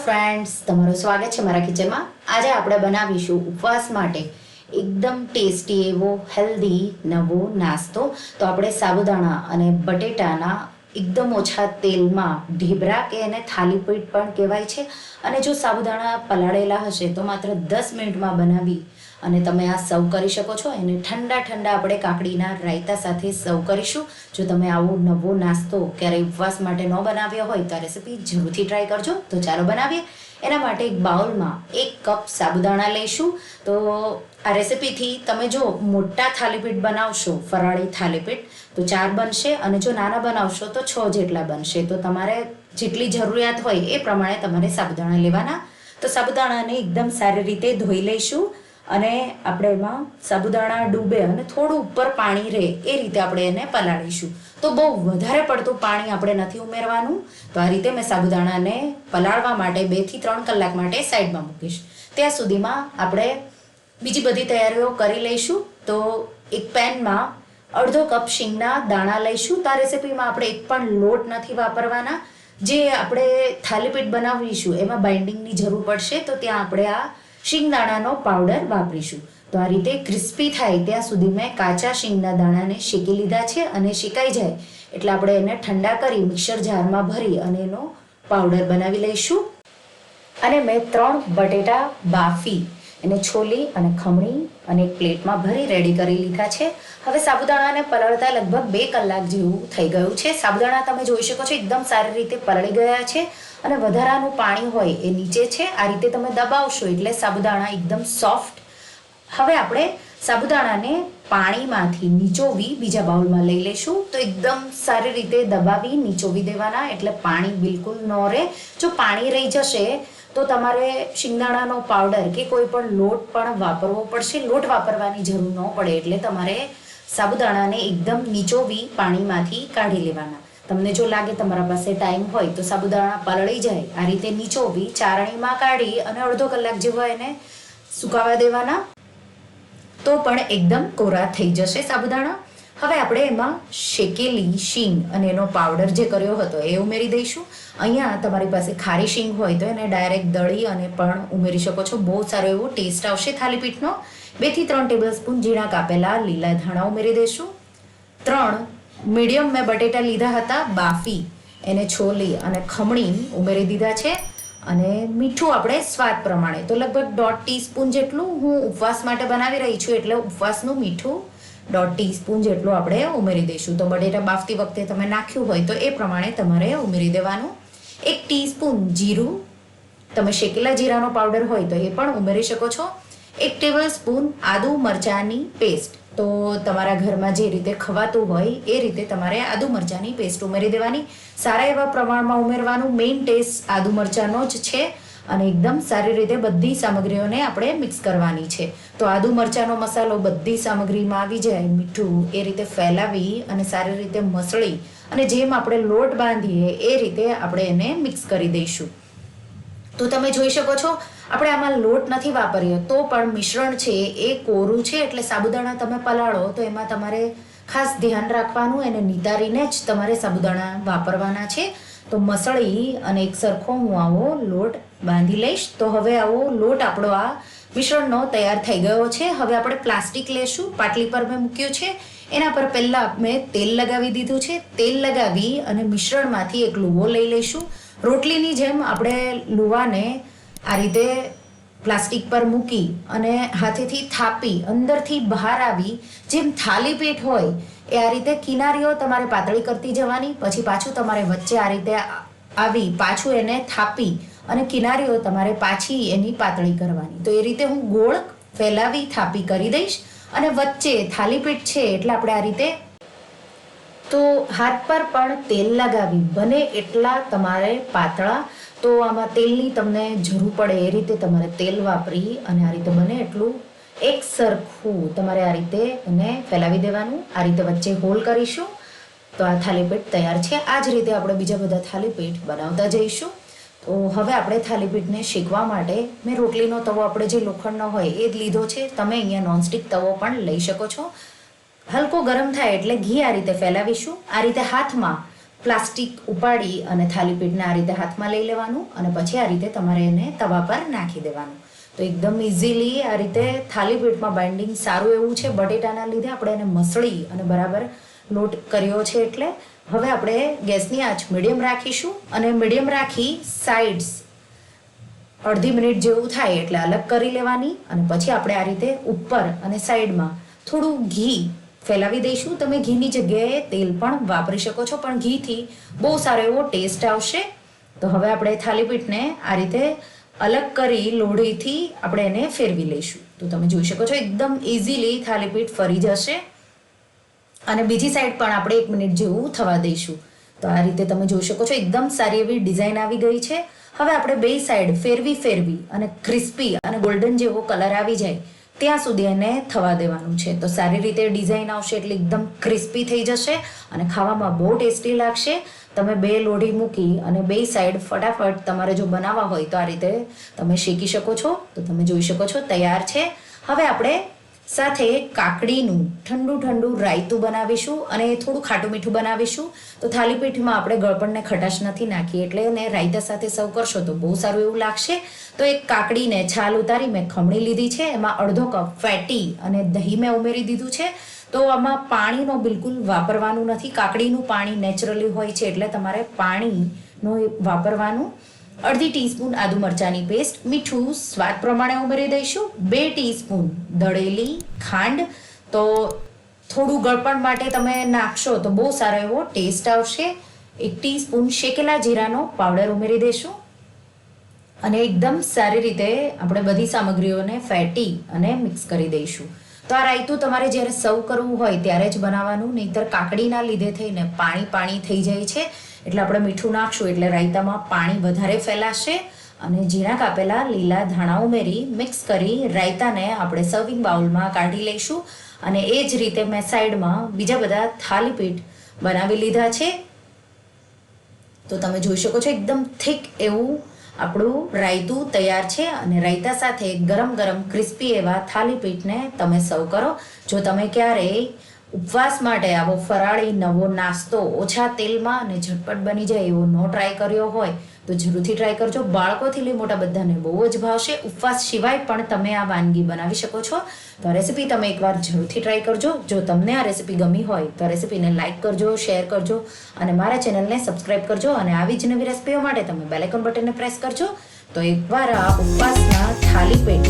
Friends, તમારું સ્વાગત છે મારા કિચનમાં। આજે આપણે બનાવીશું ઉપવાસ માટે એકદમ ટેસ્ટી એવો હેલ્ધી નવો નાસ્તો। તો આપણે સાબુદાણા અને બટેટાના એકદમ ઓછા તેલમાં ઢેબરા કે એને થાલીપીઠ પણ કહેવાય છે। અને જો સાબુદાણા પલાળેલા હશે તો માત્ર 10 મિનિટમાં બનાવી અને તમે આ સર્વ કરી શકો છો। એને ઠંડા ઠંડા આપણે કાકડીના રાયતા સાથે સર્વ કરીશું। જો તમે આવો નવો નાસ્તો ક્યારેય ઉપવાસ માટે ન બનાવ્યો હોય તો આ રેસીપી જરૂરથી ટ્રાય કરજો। તો ચાલો બનાવીએ। એના માટે એક બાઉલમાં 1 કપ સાબુદાણા લઈશું। તો આ રેસીપીથી તમે જો મોટા થાલીપીઠ બનાવશો, ફરાળી થાલીપીઠ, તો 4 બનશે અને જો નાના બનાવશો તો 6 જેટલા બનશે। તો તમારે જેટલી જરૂરિયાત હોય એ પ્રમાણે તમારે સાબુદાણા લેવાના। તો સાબુદાણાને એકદમ સારી રીતે ધોઈ લઈશું અને આપણે એમાં સાબુદાણા ડૂબે અને થોડું ઉપર પાણી રહે એ રીતે આપણે એને પલાળીશું। તો બહુ વધારે પડતું પાણી આપણે નથી ઉમેરવાનું। તો આ રીતે મેં સાબુદાણાને પલાળવા માટે 2 થી 3 કલાક માટે સાઈડમાં મૂકીશ। ત્યાં સુધીમાં આપણે બીજી બધી તૈયારીઓ કરી લઈશું। તો એક પેનમાં અડધો કપ શીંગના દાણા લઈશું। તો આ રેસીપીમાં આપણે એક પણ લોટ નથી વાપરવાના। જે આપણે થાલીપીઠ બનાવીશું એમાં બાઇન્ડિંગની જરૂર પડશે, તો ત્યાં આપણે આ શીંગદાણાનો પાવડર વાપરીશું। તો આ રીતે ક્રિસ્પી થાય ત્યાં સુધી મેં કાચા શીંગના દાણાને શેકી લીધા છે અને શેકાઈ જાય એટલે આપણે એને ઠંડા કરી મિક્સર જારમાં ભરી અને એનો પાવડર બનાવી લઈશું। અને મેં 3 બટેટા બાફી એને છોલી અને ખમણી અને એક પ્લેટમાં ભરી રેડી કરી લીધા છે। હવે સાબુદાણાને પલાળતા લગભગ 2 કલાક જેવું થઈ ગયું છે। સાબુદાણા તમે જોઈ શકો છો એકદમ સારી રીતે પલળી ગયા છે અને વધારાનું પાણી હોય એ નીચે છે। આ રીતે તમે દબાવશો એટલે સાબુદાણા એકદમ સોફ્ટ। હવે આપણે સાબુદાણાને પાણીમાંથી નીચોવી બીજા બાઉલમાં લઈ લઈશું। તો એકદમ સારી રીતે દબાવી નીચોવી દેવાના એટલે પાણી બિલકુલ ન રહે। જો પાણી રહી જશે તો તમારે શિંગદાણાનો પાવડર કે કોઈ પણ લોટ પણ વાપરવો પડશે। લોટ વાપરવાની જરૂર ન પડે એટલે તમારે સાબુદાણાને એકદમ નીચોવી પાણીમાંથી કાઢી લેવાના। તમને જો લાગે તમારા પાસે ટાઈમ હોય તો સાબુદાણા પલળી જાય આ રીતે નીચોવી ચારણીમાં કાઢી અને અડધો કલાક જેવા એને સુકાવા દેવાના, તો પણ એકદમ કોરા થઈ જશે સાબુદાણા। હવે આપણે એમાં શેકેલી શીંગ અને એનો પાવડર જે કર્યો હતો એ ઉમેરી દઈશું। અહીંયા તમારી પાસે ખારી શીંગ હોય તો એને ડાયરેક્ટ દળી અને પણ ઉમેરી શકો છો। બહુ સારો એવો ટેસ્ટ આવશે થાલીપીઠનો। 2 થી 3 ટેબલસ્પૂન ઝીણા કાપેલા લીલા ધાણા ઉમેરી દઈશું। 3 મીડિયમ મેં બટેટા લીધા હતા બાફી એને છોલી અને ખમણી ઉમેરી દીધા છે। અને મીઠું આપણે સ્વાદ પ્રમાણે, તો લગભગ 1.5 ટીસ્પૂન જેટલું હું ઉપવાસ માટે બનાવી રહી છું એટલે ઉપવાસનું મીઠું 1.5 ટીસ્પૂન જેટલું આપણે ઉમેરી દઈશું। તો બટેટા બાફતી વખતે તમે નાખ્યું હોય તો એ પ્રમાણે તમારે ઉમેરી દેવાનું। 1 ટીસ્પૂન જીરું, તમે શેકેલા જીરાનો પાવડર હોય તો એ પણ ઉમેરી શકો છો। 1 ટેબલસ્પૂન આદુ મરચાંની પેસ્ટ, તો તમારા ઘરમાં જે રીતે ખવાતું હોય એ રીતે તમારે આદુ મરચાંની પેસ્ટ ઉમેરી દેવાની। સારા એવા પ્રમાણમાં ઉમેરવાનું। મેઇન ટેસ્ટ આદુ મરચાંનો જ છે અને એકદમ સારી રીતે બધી સામગ્રીઓને આપણે મિક્સ કરવાની છે। તો આદુ મરચાંનો મસાલો બધી સામગ્રીમાં આવી જાય, મીઠું એ રીતે ફેલાવી અને સારી રીતે મસળી અને જેમ આપણે લોટ બાંધીએ એ રીતે આપણે એને મિક્સ કરી દઈશું। તો તમે જોઈ શકો છો આપણે આમાં લોટ નથી વાપર્યો તો પણ મિશ્રણ છે એ કોરું છે એટલે સાબુદાણા તમે પલાળો તો એમાં તમારે ખાસ ધ્યાન રાખવાનું, એને નિતારીને જ તમારે સાબુદાણા વાપરવાના છે। તો મસળી અને એક સરખો હું આવો લોટ બાંધી લઈશ। તો હવે આવો લોટ આપણો આ મિશ્રણનો તૈયાર થઈ ગયો છે। હવે આપણે પ્લાસ્ટિક લેશું, પાટલી પર મેં મૂક્યું છે, એના પર પહેલાં મેં તેલ લગાવી દીધું છે। તેલ લગાવી અને મિશ્રણમાંથી એક લુવો લઈ લઈશું। રોટલીની જેમ આપણે લુવાને આ રીતે પ્લાસ્ટિક પર મૂકી અને હાથેથી થાપી અંદરથી બહાર આવી જેમ થાલીપીઠ હોય એ આ રીતે કિનારીઓ તમારે પાતળી કરતી જવાની, પછી પાછું તમારે વચ્ચે આ રીતે આવી પાછું એને થાપી અને કિનારીઓ તમારે પાછી એની પાતળી કરવાની। તો એ રીતે હું ગોળ ફેલાવી થાપી કરી દઈશ અને વચ્ચે થાલીપીઠ છે એટલે આપણે આ રીતે તો હાથ પર પણ તેલ લગાવી બને એટલા તમારે પાતળા, તો આમાં તેલની તમને જરૂર પડે એ રીતે તમારે તેલ વાપરી અને આ રીતે બને એટલું એક સરખું તમારે આ રીતે એને ફેલાવી દેવાનું। આ રીતે વચ્ચે હોલ કરીશું તો આ થાલીપીઠ તૈયાર છે। આ જ રીતે આપણે બીજા બધા થાલીપીઠ બનાવતા જઈશું। તો હવે આપણે થાલીપીઠને શેકવા માટે મેં રોટલીનો તવો આપણે જે લોખંડનો હોય એ જ લીધો છે। તમે અહીંયા નોનસ્ટિક તવો પણ લઈ શકો છો। હલકો ગરમ થાય એટલે ઘી આ રીતે ફેલાવીશું। આ રીતે હાથમાં પ્લાસ્ટિક ઉપાડી અને થાલીપીઠને આ રીતે હાથમાં લઈ લેવાનું અને પછી આ રીતે તમારે એને તવા પર નાખી દેવાનું. તો એકદમ ઇઝીલી આ રીતે થાલીપીઠમાં બાઇન્ડિંગ સારું એવું છે. બટેટાના લીધે આપણે એને મસળી અને બરાબર લોટ કર્યો છે. એટલે હવે આપણે ગેસની આંચ મીડિયમ રાખીશું અને મીડિયમ રાખી સાઇડ્સ અડધી મિનિટ જેવું થાય એટલે અલગ કરી લેવાની અને પછી આપણે આ રીતે ઉપર અને સાઈડમાં થોડું ઘી ફેલાવી દઈશું. તમે ઘીની જગ્યાએ તેલ પણ વાપરી શકો છો, પણ ઘીથી બહુ સારો એવો ટેસ્ટ આવશે. તો હવે આપણે થાલીપીઠને આ રીતે અલગ કરી લોઢીથી આપણે એને ફેરવી લઈશું. તો તમે જોઈ શકો છો એકદમ ઇઝીલી થાલીપીઠ ફરી જશે અને બીજી સાઈડ પણ આપણે 1 મિનિટ જેવું થવા દઈશું. તો આ રીતે તમે જોઈ શકો છો એકદમ સારી એવી ડિઝાઇન આવી ગઈ છે. હવે આપણે બે સાઈડ ફેરવી અને ક્રિસ્પી અને ગોલ્ડન જેવો કલર આવી જાય ત્યાં સુધી એને થવા દેવાનું છે. તો સારી રીતે ડિઝાઇન આવશે એટલે એકદમ ક્રિસ્પી થઈ જશે અને ખાવામાં બહુ ટેસ્ટી લાગશે. તમે બે લોઢી મૂકી અને બે સાઈડ ફટાફટ તમારે જો બનાવવા હોય તો આ રીતે તમે શેકી શકો છો. તો તમે જોઈ શકો છો તૈયાર છે. હવે આપણે સાથે કાકડીનું ઠંડુ રાયતું બનાવીશું અને થોડું ખાટું મીઠું બનાવીશું. તો થાલીપીઠમાં આપણે ગળપણને ખટાશ નથી નાખી એટલે એને રાયતા સાથે સર્વ કરશો તો બહુ સારું એવું લાગશે. તો એક કાકડીને છાલ ઉતારી મેં ખમણી લીધી છે. એમાં અડધો કપ ફેટી અને દહીં મેં ઉમેરી દીધું છે. તો આમાં પાણીનો બિલકુલ વાપરવાનું નથી. કાકડીનું પાણી નેચરલી હોય છે એટલે તમારે પાણીનો વાપરવાનું. અડધી ટીસ્પૂન આદુ મરચાંની પેસ્ટ, મીઠું સ્વાદ પ્રમાણે ઉમેરી દઈશું. 2 ટીસ્પૂન દળેલી ખાંડ. તો થોડું ગળપણ માટે તમે નાખશો તો બહુ સારો એવો ટેસ્ટ આવશે. 1 ટીસ્પૂન શેકેલા જીરાનો પાવડર ઉમેરી દઈશું અને એકદમ સારી રીતે આપણે બધી સામગ્રીઓને ફેટી અને મિક્સ કરી દઈશું. તો આ રાયતું તમારે જ્યારે સર્વ કરવું હોય ત્યારે જ બનાવવાનું, નહીંતર કાકડીના લીધે થઈને પાણી થઈ જાય છે. એટલે આપણે મીઠું નાખશું એટલે રાયતામાં પાણી વધારે ફેલાશે. અને ઝીણા કાપેલા લીલા ધાણા ઉમેરી મિક્સ કરી રાયતાને આપણે સર્વિંગ બાઉલમાં કાઢી લઈશું. અને એ જ રીતે મેં સાઈડમાં બીજા બધા થાલીપીઠ બનાવી લીધા છે. તો તમે જોઈ શકો છો એકદમ થીક એવું આપણું રાયતું તૈયાર છે અને રાયતા સાથે ગરમ ક્રિસ્પી એવા થાલીપીઠને તમે સર્વ કરો. જો તમે ક્યારેય ઉપવાસ માટે આવો ફરાળી નવો નાસ્તો ઓછા તેલમાં અને ઝટપટ બની જાય એવો ન ટ્રાય કર્યો હોય તો જરૂરથી ટ્રાય કરજો. બાળકોથી લઈ મોટા બધાને બહુ જ ભાવશે. ઉપવાસ સિવાય પણ તમે આ વાનગી બનાવી શકો છો. તો આ રેસીપી તમે એકવાર જરૂરથી ટ્રાય કરજો. જો તમને આ રેસીપી ગમી હોય તો રેસીપીને લાઇક કરજો, શેર કરજો અને મારા ચેનલને સબસ્ક્રાઈબ કરજો. અને આવી જ નવી રેસીપીઓ માટે તમે બેલ આઇકોન બટનને પ્રેસ કરજો. તો એકવાર આ ઉપવાસના થાલીપીઠ